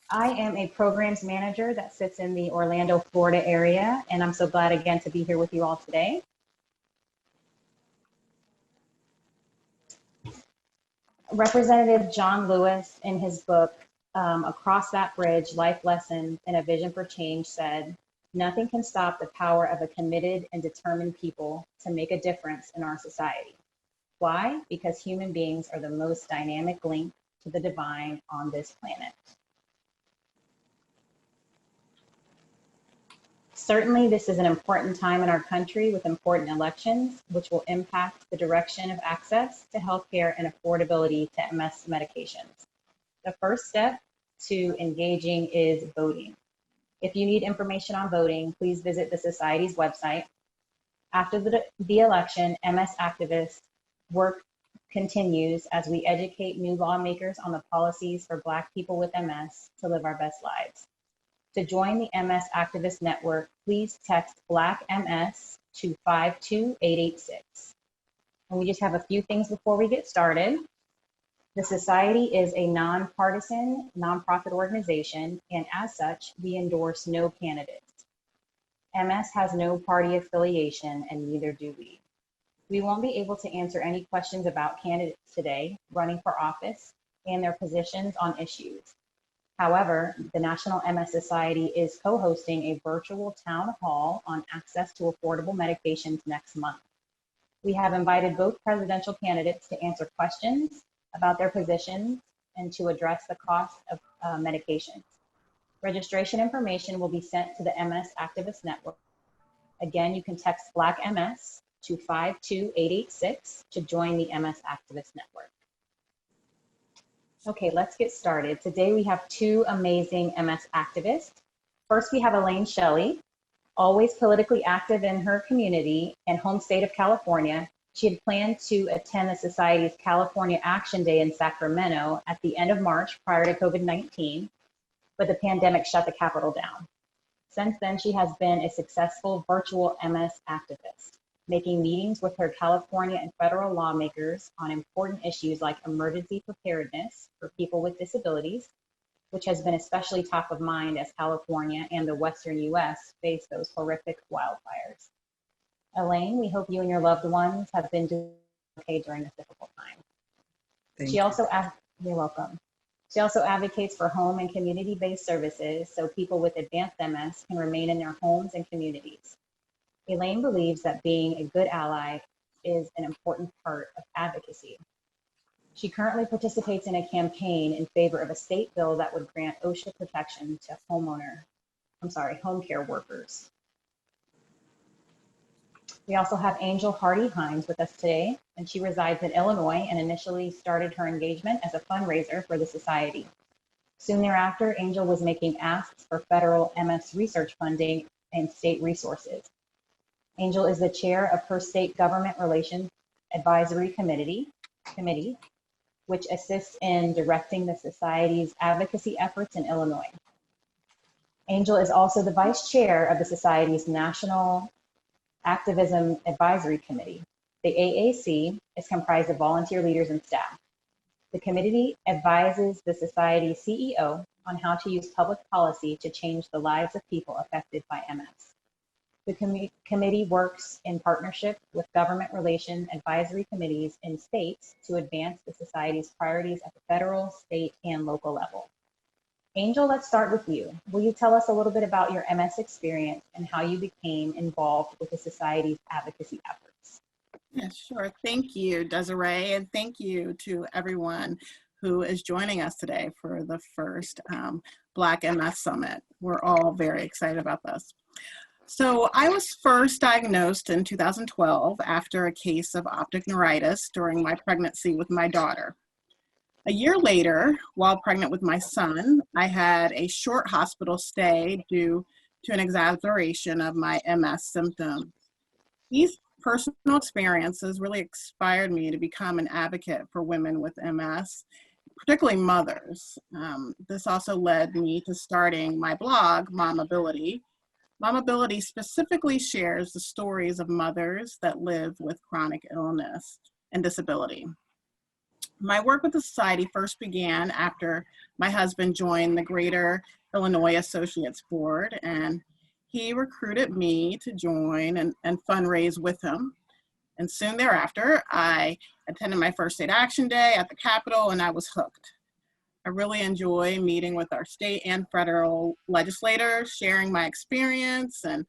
I am a programs manager that sits in the Orlando, Florida area, and I'm so glad again to be here with you all today. Representative John Lewis, in his book, Across That Bridge, Life Lessons and a Vision for Change, said, "Nothing can stop the power of a committed and determined people to make a difference in our society." Why? Because human beings are the most dynamic link to the divine on this planet. Certainly, this is an important time in our country with important elections, which will impact the direction of access to healthcare and affordability to MS medications. The first step to engaging is voting. If you need information on voting, please visit the Society's website. After the election, MS activists work continues as we educate new lawmakers on the policies for Black people with MS to live our best lives. To join the MS Activist Network, please text Black MS to 52886. And we just have a few things before we get started. The Society is a nonpartisan, nonprofit organization, and as such, we endorse no candidates. MS has no party affiliation, and neither do we. We won't be able to answer any questions about candidates today running for office and their positions on issues. However, the National MS Society is co-hosting a virtual town hall on access to affordable medications next month. We have invited both presidential candidates to answer questions about their positions and to address the cost of medications. Registration information will be sent to the MS Activist Network. Again, you can text Black MS to 52886 to join the MS Activist Network. Okay, let's get started. Today we have two amazing MS activists. First, we have Elaine Shelley, always politically active in her community and home state of California. She had planned to attend the Society's California Action Day in Sacramento at the end of March prior to COVID-19, but the pandemic shut the Capitol down. Since then, she has been a successful virtual MS activist, making meetings with her California and federal lawmakers on important issues like emergency preparedness for people with disabilities, which has been especially top of mind as California and the Western US face those horrific wildfires. Elaine, we hope you and your loved ones have been doing okay during this difficult time. You're welcome. She also advocates for home and community-based services so people with advanced MS can remain in their homes and communities. Elaine believes that being a good ally is an important part of advocacy. She currently participates in a campaign in favor of a state bill that would grant OSHA protection to home care workers. We also have Angel Hardy Hines with us today, and she resides in Illinois and initially started her engagement as a fundraiser for the Society. Soon thereafter, Angel was making asks for federal MS research funding and state resources. Angel is the chair of her State Government Relations Advisory Committee, which assists in directing the Society's advocacy efforts in Illinois. Angel is also the vice chair of the Society's National Activism Advisory Committee. The AAC is comprised of volunteer leaders and staff. The committee advises the Society's CEO on how to use public policy to change the lives of people affected by MS. The committee works in partnership with government relations advisory committees in states to advance the Society's priorities at the federal, state, and local level. Angel, let's start with you. Will you tell us a little bit about your MS experience and how you became involved with the Society's advocacy efforts? Yeah, sure. Thank you, Desiree, and thank you to everyone who is joining us today for the first Black MS Summit. We're all very excited about this. So I was first diagnosed in 2012 after a case of optic neuritis during my pregnancy with my daughter. A year later, while pregnant with my son, I had a short hospital stay due to an exacerbation of my MS symptoms. These personal experiences really inspired me to become an advocate for women with MS, particularly mothers. This also led me to starting my blog, Momability. Momability specifically shares the stories of mothers that live with chronic illness and disability. My work with the Society first began after my husband joined the Greater Illinois Associates Board, and he recruited me to join and fundraise with him. And soon thereafter, I attended my first state action day at the Capitol, and I was hooked. I really enjoy meeting with our state and federal legislators, sharing my experience and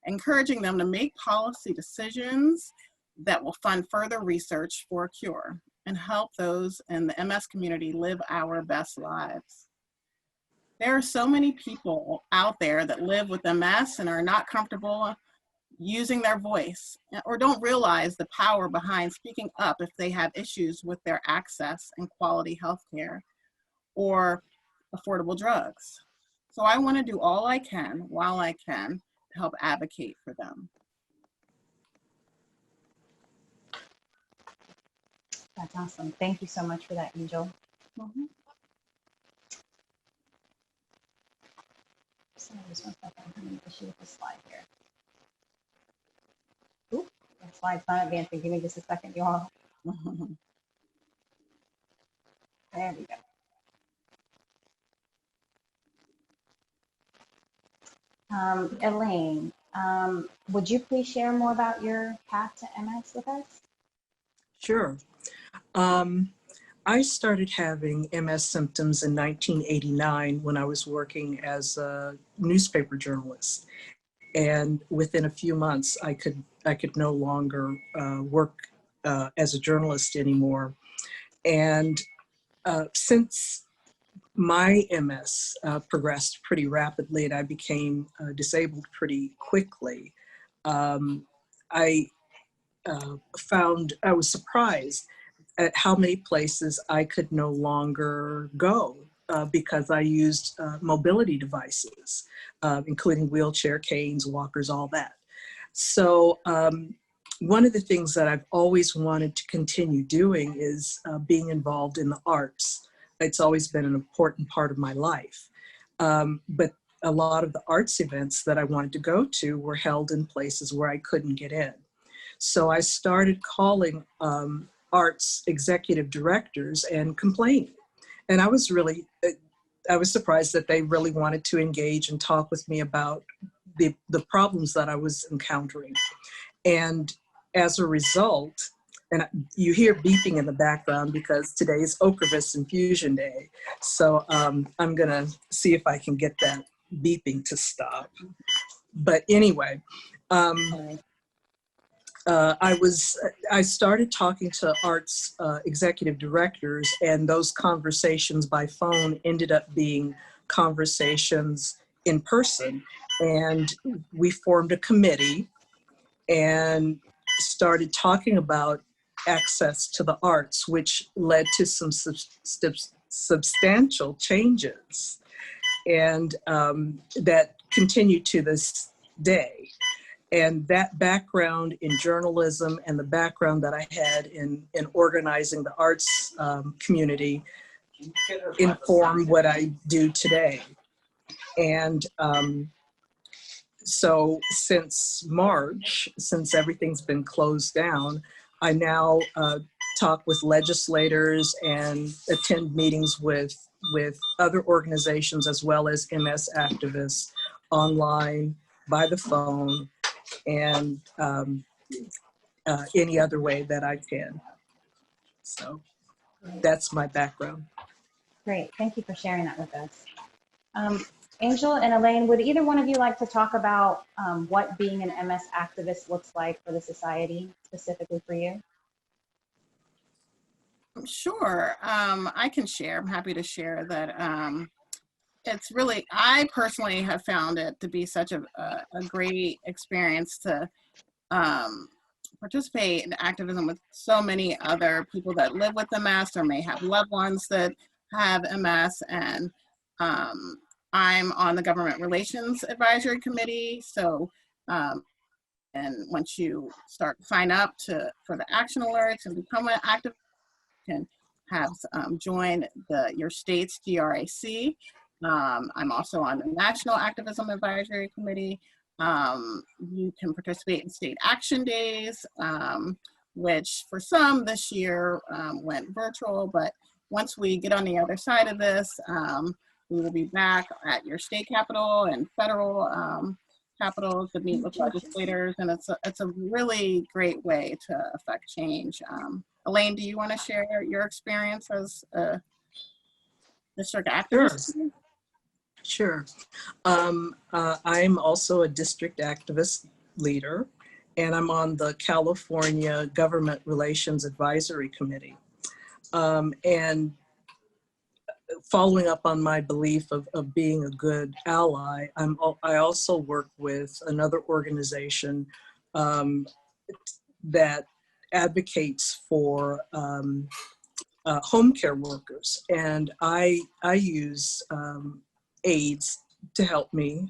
encouraging them to make policy decisions that will fund further research for a cure and help those in the MS community live our best lives. There are so many people out there that live with MS and are not comfortable using their voice or don't realize the power behind speaking up if they have issues with their access and quality health care or affordable drugs. So I want to do all I can while I can to help advocate for them. That's awesome. Thank you so much for that, Angel. Mm-hmm. Sorry, just one second. I'm having an issue with the slide here. Oop, the slide's not advancing. Give me just a second, you all. There we go. Elaine, would you please share more about your path to MS with us? Sure. I started having MS symptoms in 1989 when I was working as a newspaper journalist. And within a few months, I could no longer work as a journalist anymore. And since my MS progressed pretty rapidly and I became disabled pretty quickly, I was surprised at how many places I could no longer go because I used mobility devices, including wheelchair, canes, walkers, all that. So one of the things that I've always wanted to continue doing is being involved in the arts. It's always been an important part of my life. But a lot of the arts events that I wanted to go to were held in places where I couldn't get in. So I started calling arts executive directors and complaining. And I was surprised that they really wanted to engage and talk with me about the problems that I was encountering. And as a result, and you hear beeping in the background because today is Ocrevus Infusion Day. So I'm gonna see if I can get that beeping to stop. But anyway, I started talking to arts executive directors, and those conversations by phone ended up being conversations in person. And we formed a committee and started talking about access to the arts, which led to some substantial changes, and that continue to this day. And that background in journalism and the background that I had in organizing the arts community informed what I do today. And so since March, since everything's been closed down, I now talk with legislators and attend meetings with other organizations as well as MS activists online, by the phone, and any other way that I can. So that's my background. Great, thank you for sharing that with us. Angel and Elaine, would either one of you like to talk about what being an MS activist looks like for the society, specifically for you? Sure, I can share. I'm happy to share that. It's really, I personally have found it to be such a great experience to participate in activism with so many other people that live with MS or may have loved ones that have MS. And I'm on the Government Relations Advisory Committee. So, and once you sign up for the action alerts and become an activist, you can have join your state's GRAC. I'm also on the National Activism Advisory Committee. You can participate in state action days, which for some this year went virtual, but once we get on the other side of this, we will be back at your state capitol and federal capitals to meet with legislators, and it's a really great way to affect change. Elaine, do you want to share your experience as a district activist? Sure. I'm also a district activist leader, and I'm on the California Government Relations Advisory Committee. And following up on my belief of being a good ally, I also work with another organization that advocates for home care workers. And I use aids to help me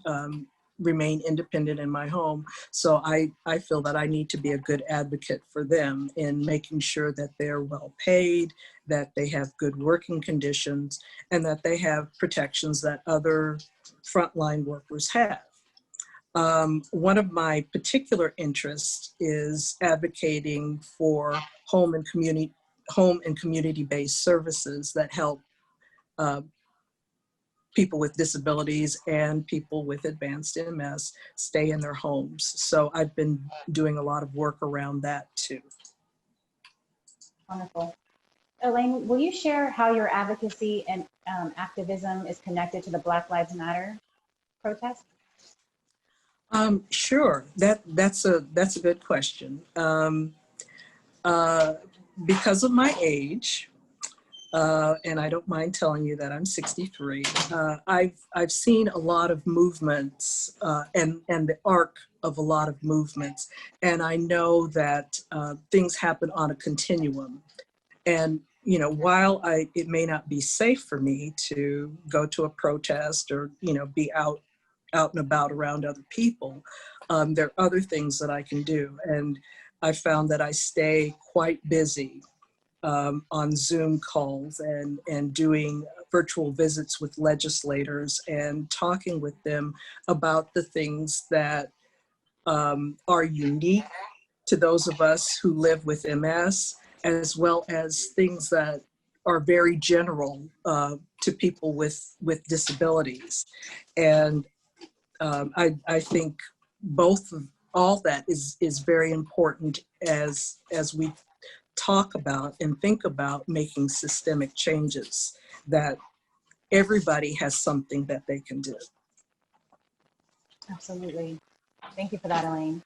remain independent in my home. So I feel that I need to be a good advocate for them in making sure that they're well paid, that they have good working conditions, and that they have protections that other frontline workers have. One of my particular interests is advocating for home and community-based services that help people with disabilities and people with advanced MS stay in their homes. So I've been doing a lot of work around that too. Wonderful. Elaine, will you share how your advocacy and activism is connected to the Black Lives Matter protest? Sure, that's a good question. Because of my age, and I don't mind telling you that I'm 63. I've seen a lot of movements and the arc of a lot of movements, and I know that things happen on a continuum. And while it may not be safe for me to go to a protest or be out and about around other people, there are other things that I can do, and I found that I stay quite busy on Zoom calls and doing virtual visits with legislators and talking with them about the things that are unique to those of us who live with MS, as well as things that are very general to people with disabilities. And I think all that is very important as we talk about and think about making systemic changes, that everybody has something that they can do. Absolutely. Thank you for that, Elaine.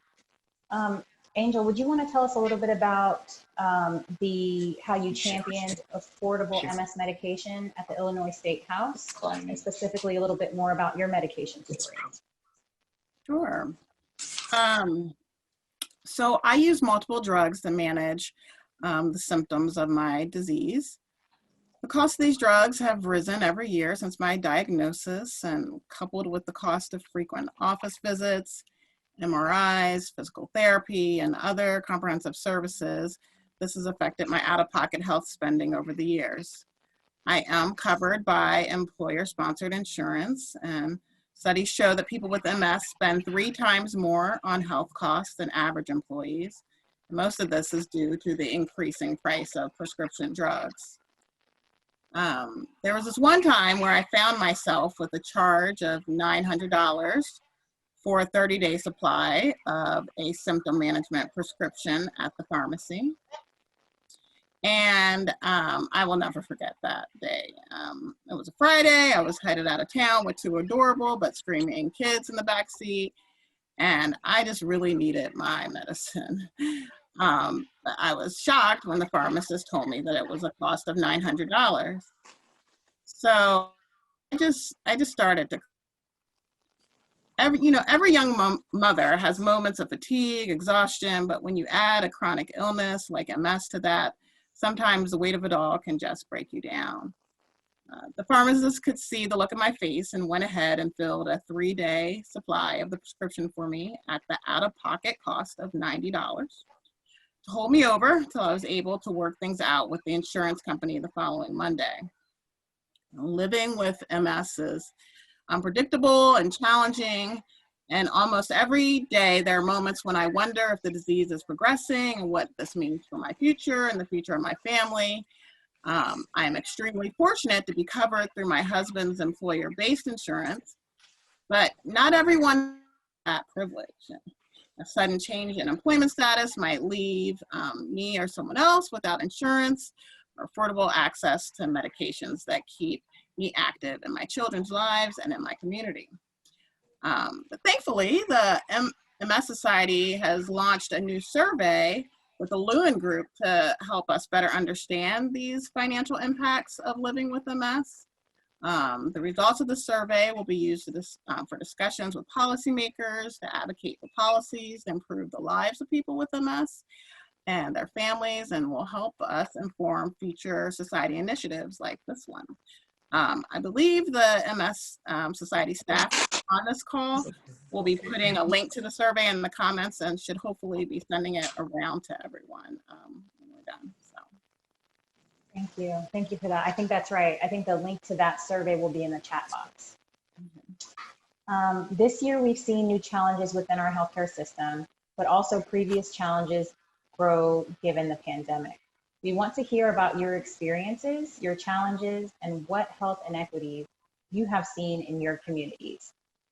Angel, would you want to tell us a little bit about how you championed affordable MS medication at the Illinois State House, and specifically a little bit more about your medication story? Sure. So I use multiple drugs to manage the symptoms of my disease. The cost of these drugs have risen every year since my diagnosis, and coupled with the cost of frequent office visits, MRIs, physical therapy, and other comprehensive services, this has affected my out-of-pocket health spending over the years. I am covered by employer-sponsored insurance, and studies show that people with MS spend 3 times more on health costs than average employees. Most of this is due to the increasing price of prescription drugs. There was this one time where I found myself with a charge of $900 for a 30-day supply of a symptom management prescription at the pharmacy. And I will never forget that day. It was a Friday. I was headed out of town with 2 adorable but screaming kids in the back seat, and I just really needed my medicine. I was shocked when the pharmacist told me that it was a cost of $900. So I just started to. Every young mother has moments of fatigue, exhaustion, but when you add a chronic illness like MS to that, sometimes the weight of it all can just break you down. The pharmacist could see the look in my face and went ahead and filled a 3-day supply of the prescription for me at the out-of-pocket cost of $90 to hold me over until I was able to work things out with the insurance company the following Monday. Living with MS is unpredictable and challenging, And almost every day, there are moments when I wonder if the disease is progressing and what this means for my future and the future of my family. I am extremely fortunate to be covered through my husband's employer-based insurance, but not everyone has that privilege. A sudden change in employment status might leave me or someone else without insurance or affordable access to medications that keep me active in my children's lives and in my community. But thankfully, the MS Society has launched a new survey with the Lewin Group to help us better understand these financial impacts of living with MS. The results of the survey will be used for discussions with policymakers to advocate for policies to improve the lives of people with MS and their families, and will help us inform future society initiatives like this one. I believe the MS Society staff on this call will be putting a link to the survey in the comments and should hopefully be sending it around to everyone when we're done. So. Thank you. Thank you for that. I think that's right. I think the link to that survey will be in the chat box. This year, we've seen new challenges within our healthcare system, but also previous challenges grow given the pandemic. We want to hear about your experiences, your challenges, and what health inequities you have seen in your communities.